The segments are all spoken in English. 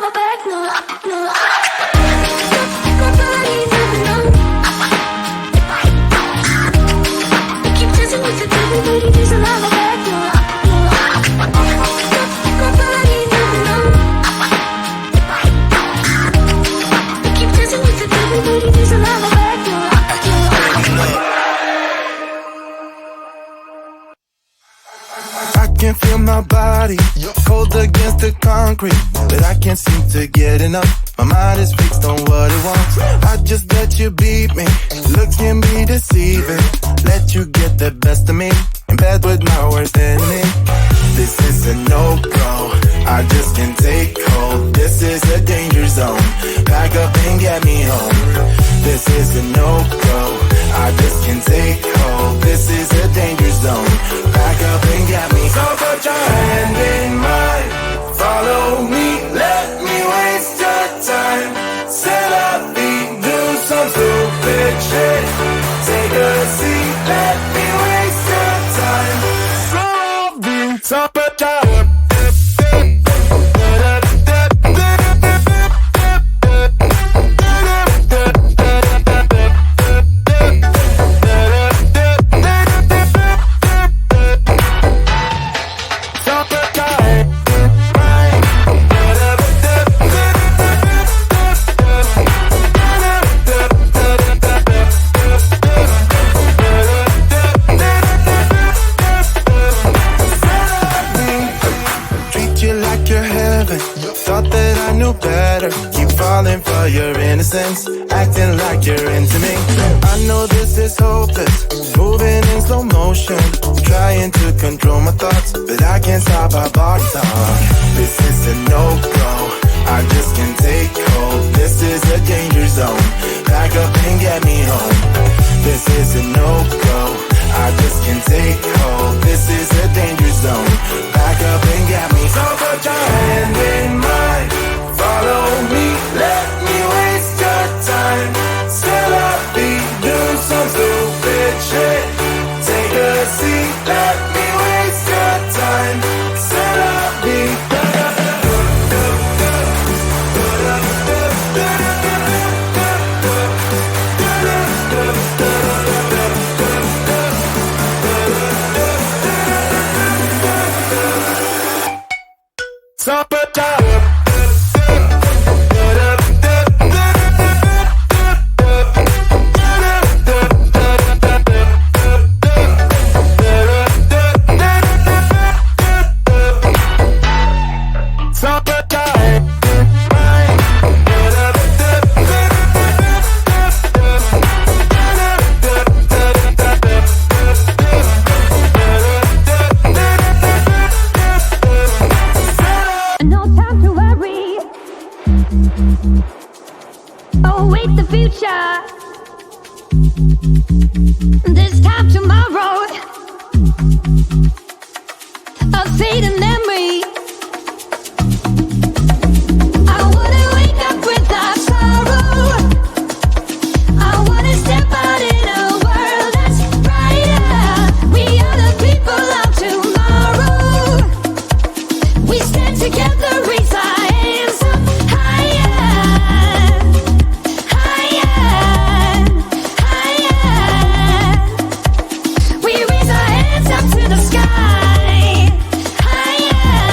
love back, no, no. Nobody never know. You keep chasing me to everybody, there's a love back, no, no. Nobody never know. You keep chasing me to everybody, there's a love back, no, no. I can feel my body cold against the concrete, but I can't seem to get enough. My mind is fixed on what it wants. I just let you beat me. Looks can be deceiving. Let you get the best of me in bed with my worst enemy. This is a no-go. I just can't take hold. This is a danger zone. Back up and get me home. This is a no-go. I just can't take hold. This is a danger zone. Back up and get me. So put your hand in mine. Follow me. Let me waste your time. Set up feet. Do some stupid shit. Take a seat. Let me waste your time. So put your for your innocence, acting like you're into me. I know this is hopeless, moving in slow motion, trying to control my thoughts, but I can't stop our body talk. This is a no-go, I just can't take hold. This is a danger zone, back up and get me home. This is a no-go, I just can't take hold. This is a danger zone, back up and get me. So put your hand in mine. Follow me, let me waste your time. Still up, do some stupid shit. Take a seat, let me waste your time. Still up, Top it down. Await the future. This time tomorrow, a fading memory. I wanna wake up without sorrow. I wanna step out in a world that's brighter. We are the people of tomorrow. We stand together, raise our hands up higher. We raise our hands up to the sky, higher.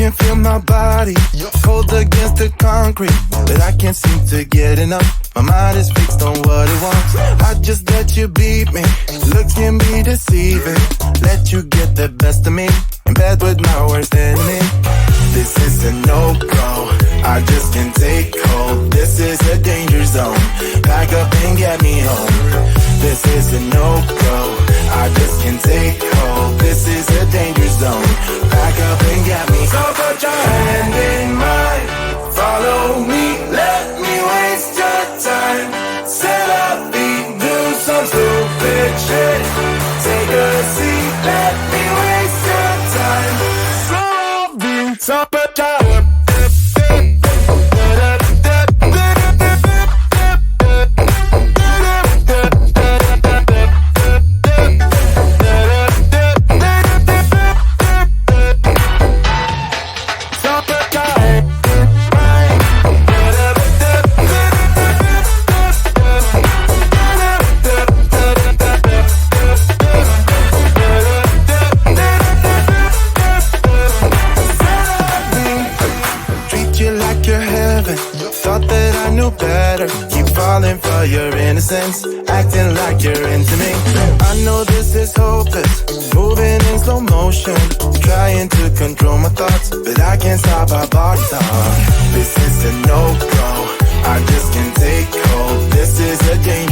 can feel my body cold against the concrete, but I can't seem to get enough. My mind is fixed on what it wants. I just let you beat me. Looks can be deceiving. Let you get the best of me. In bed with my worst enemy. This is a no-go. I just can't take hold. This is a danger zone. Back up and get me home. This is a no-go. I just can't take hold. This is a danger zone. Back up and get me. So put your hand in mine. Follow me. Let me waste your time. Set up feet. Do some stupid shit. Take a seat. Let me waste your time. So put your your innocence, acting like you're into me. I know this is hopeless, moving in slow motion, trying to control my thoughts, but I can't stop our body talk. This is a no-go, I just can't take hold. This is a game.